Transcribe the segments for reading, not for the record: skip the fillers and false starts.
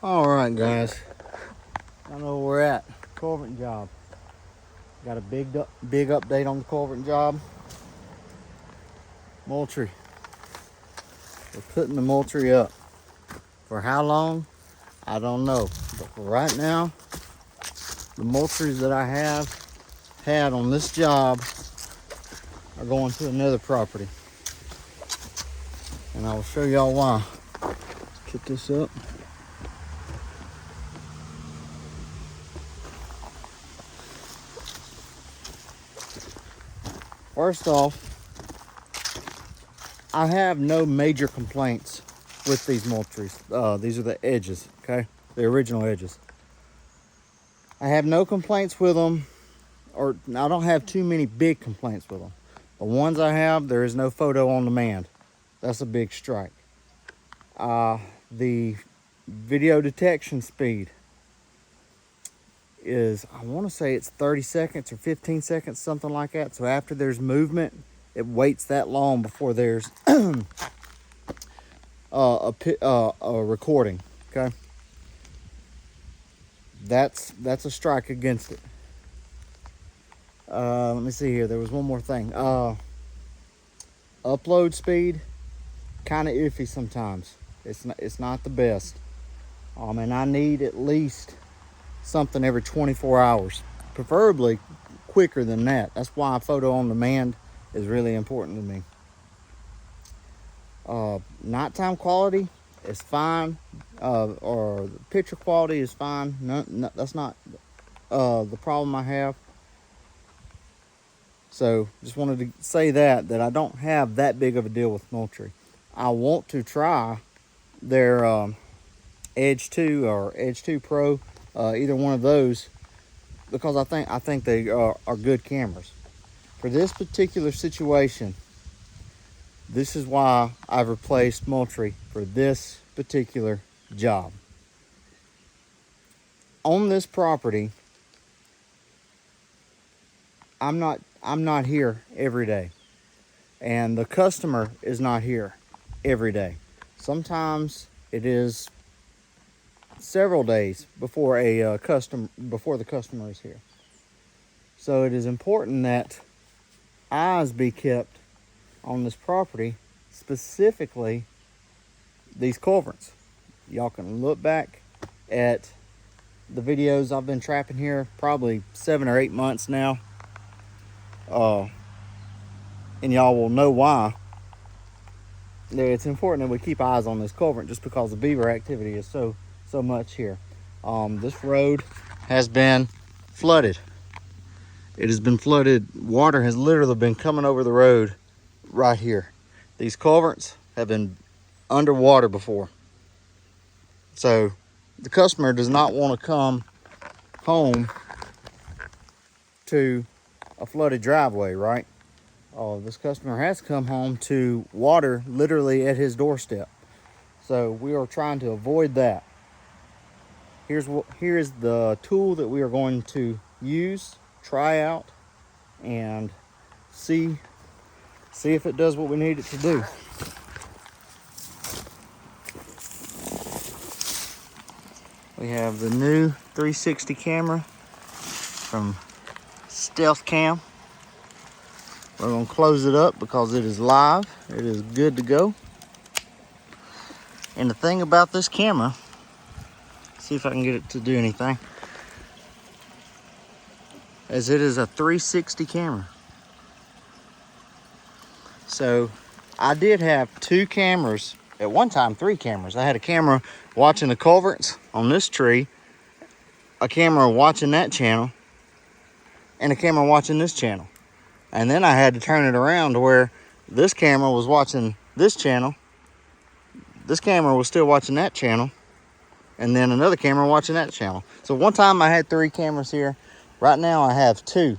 All right, guys. I know where we're at. Culvert job. Got a big update on the culvert job. Moultrie. We're putting the Moultrie up. For how long? I don't know. But for right now, the Moultries that I have had on this job are going to another property. And I will show y'all why. Let's get this up. First off, I have no major complaints with these Moultries. These are the edges, okay? The original edges. I have no complaints with them, or I don't have too many big complaints with them. The ones I have, there is no photo on demand. That's a big strike. The video detection speed is, I want to say it's 30 seconds or 15 seconds, something like that. So after there's movement, it waits that long before there's a recording. Okay, that's a strike against it. Let me see here. There was one more thing. Upload speed, kind of iffy sometimes. It's not the best. And I need at least something every 24 hours, preferably quicker than that. That's why photo on demand is really important to me. Nighttime quality is fine, or the picture quality is fine. No, that's not the problem I have. So just wanted to say that I don't have that big of a deal with Moultrie. I want to try their Edge 2 or Edge 2 Pro, either one of those, because I think they are good cameras. For this particular situation, this is why I've replaced Moultrie for this particular job. On this property, I'm not here every day, and the customer is not here every day. Sometimes it is several days before the customer is here. So it is important that eyes be kept on this property, specifically these culverts. Y'all can look back at the videos. I've been trapping here probably 7 or 8 months now, and y'all will know why. It's important that we keep eyes on this culvert, just because the beaver activity is so much here. This road has been flooded. It has been flooded. Water has literally been coming over the road right here. These culverts have been underwater before. So the customer does not want to come home to a flooded driveway, right? This customer has come home to water literally at his doorstep. So we are trying to avoid that. Here is the tool that we are going to use, try out, and see if it does what we need it to do. We have the new 360 camera from Stealth Cam. We're going to close it up because it is live. It is good to go. And the thing about this camera, see if I can get it to do anything, is it is a 360 camera. So I did have 2 cameras, at one time 3 cameras. I had a camera watching the culverts on this tree, a camera watching that channel, and a camera watching this channel. And then I had to turn it around to where this camera was watching this channel, this camera was still watching that channel, and then another camera watching that channel. So one time I had 3 cameras here. Right now I have 2.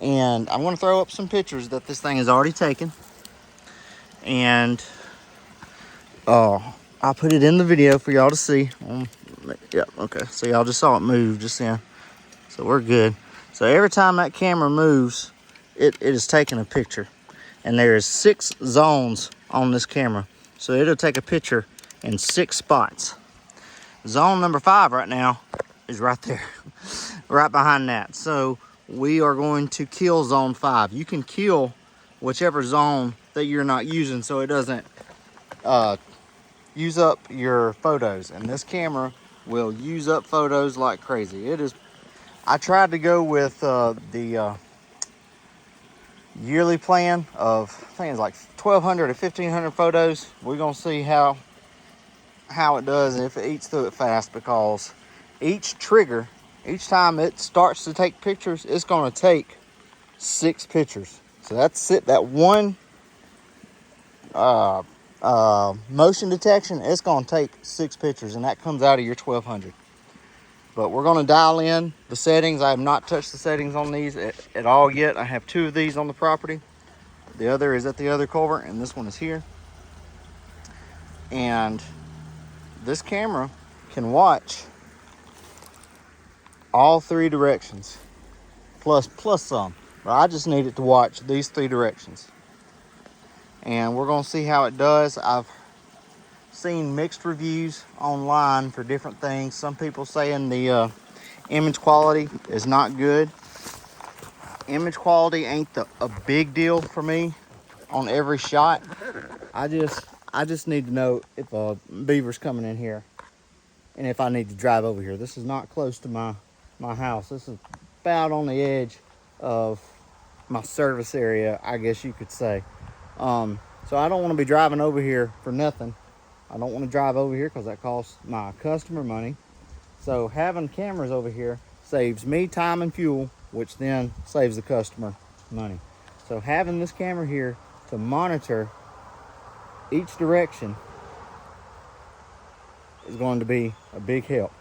And I'm going to throw up some pictures that this thing has already taken. And I'll put it in the video for y'all to see. Yeah, okay. So y'all just saw it move just then. So we're good. So every time that camera moves, it is taking a picture. And there is 6 zones on this camera. So it'll take a picture in 6 spots. Zone number 5 right now is right there, right behind that. So we are going to kill zone 5. You can kill whichever zone that you're not using so it doesn't use up your photos. And this camera will use up photos like crazy. It is. I tried to go with the yearly plan of, I think it's like 1,200 to 1,500 photos. We're gonna see how it does and if it eats through it fast, because each trigger, each time it starts to take pictures, it's gonna take 6 pictures. So that's it. That one motion detection, it's gonna take 6 pictures, and that comes out of your 1,200. But we're gonna dial in the settings. I have not touched the settings on these at all yet. I have 2 of these on the property. The other is at the other culvert, and this one is here. And this camera can watch all 3 directions, plus some. But I just need it to watch these 3 directions. And we're gonna see how it does. I've seen mixed reviews online for different things. Some people saying the image quality is not good. Image quality ain't a big deal for me on every shot. I just need to know if a beaver's coming in here and if I need to drive over here. This is not close to my house. This is about on the edge of my service area, I guess you could say. So I don't want to be driving over here for nothing. I don't want to drive over here because that costs my customer money. So having cameras over here saves me time and fuel, which then saves the customer money. So having this camera here to monitor each direction is going to be a big help.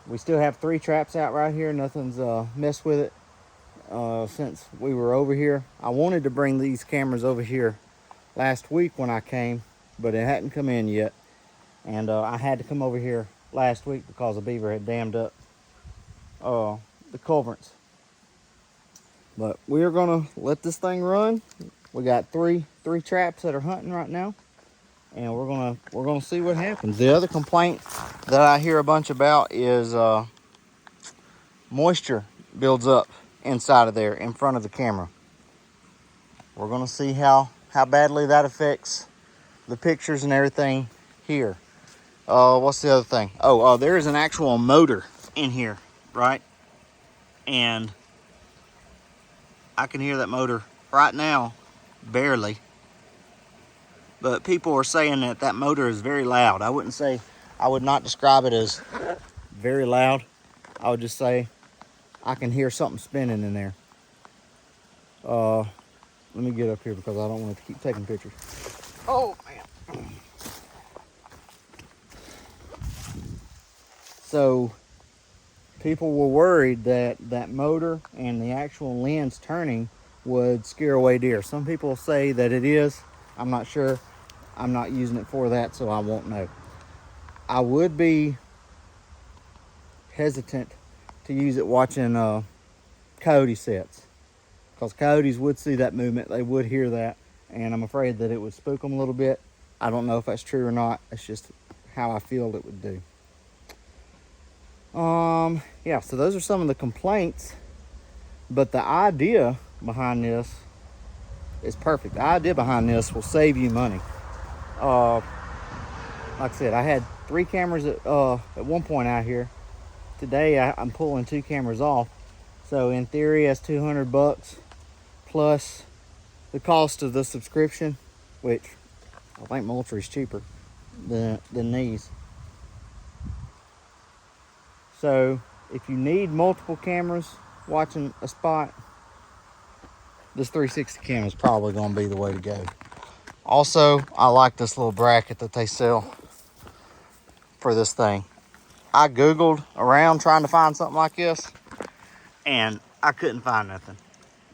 We still have 3 traps out right here. Nothing's messed with it since we were over here. I wanted to bring these cameras over here last week when I came, but it hadn't come in yet. And I had to come over here last week because a beaver had dammed up the culverts. But we're gonna let this thing run. We got three traps that are hunting right now, and we're gonna see what happens. The other complaint that I hear a bunch about is moisture builds up inside of there in front of the camera. We're gonna see how badly that affects the pictures and everything here. What's the other thing? There is an actual motor in here, right? And I can hear that motor right now, barely. But people are saying that motor is very loud. I would not describe it as very loud. I would just say I can hear something spinning in there. Let me get up here because I don't want it to keep taking pictures. Oh, man. So people were worried that motor and the actual lens turning would scare away deer. Some people say that it is. I'm not sure. I'm not using it for that, so I won't know. I would be hesitant to use it watching coyote sets, because coyotes would see that movement. They would hear that, and I'm afraid that it would spook them a little bit. I don't know if that's true or not. It's just how I feel it would do. Yeah, so those are some of the complaints, but the idea behind this is perfect. The idea behind this will save you money. Like I said, I had 3 cameras at one point out here. Today I'm pulling 2 cameras off, so in theory that's $200 plus the cost of the subscription, which I think Moultrie's cheaper than these. So if you need multiple cameras watching a spot, this 360 cam is probably going to be the way to go. Also, I like this little bracket that they sell for this thing. I Googled around trying to find something like this, and I couldn't find nothing.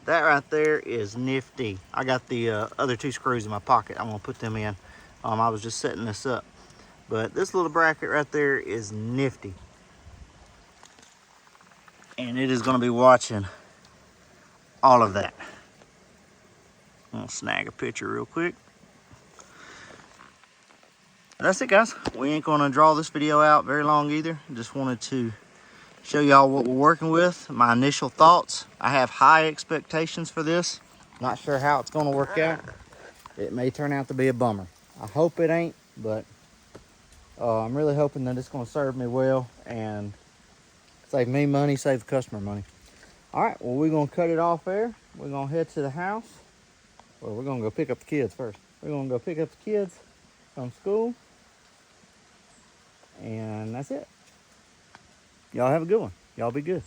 That right there is nifty. I got the other 2 screws in my pocket. I'm going to put them in. I was just setting this up. But this little bracket right there is nifty. And it is going to be watching all of that. I'm going to snag a picture real quick. That's it, guys. We ain't gonna draw this video out very long either. Just wanted to show y'all what we're working with, my initial thoughts. I have high expectations for this. Not sure how it's gonna work out. It may turn out to be a bummer. I hope it ain't, but I'm really hoping that it's gonna serve me well and save me money, save the customer money. All right, well, we're gonna cut it off there. We're gonna head to the house. Well, we're gonna go pick up the kids first. We're gonna go pick up the kids from school. And that's it. Y'all have a good one. Y'all be good.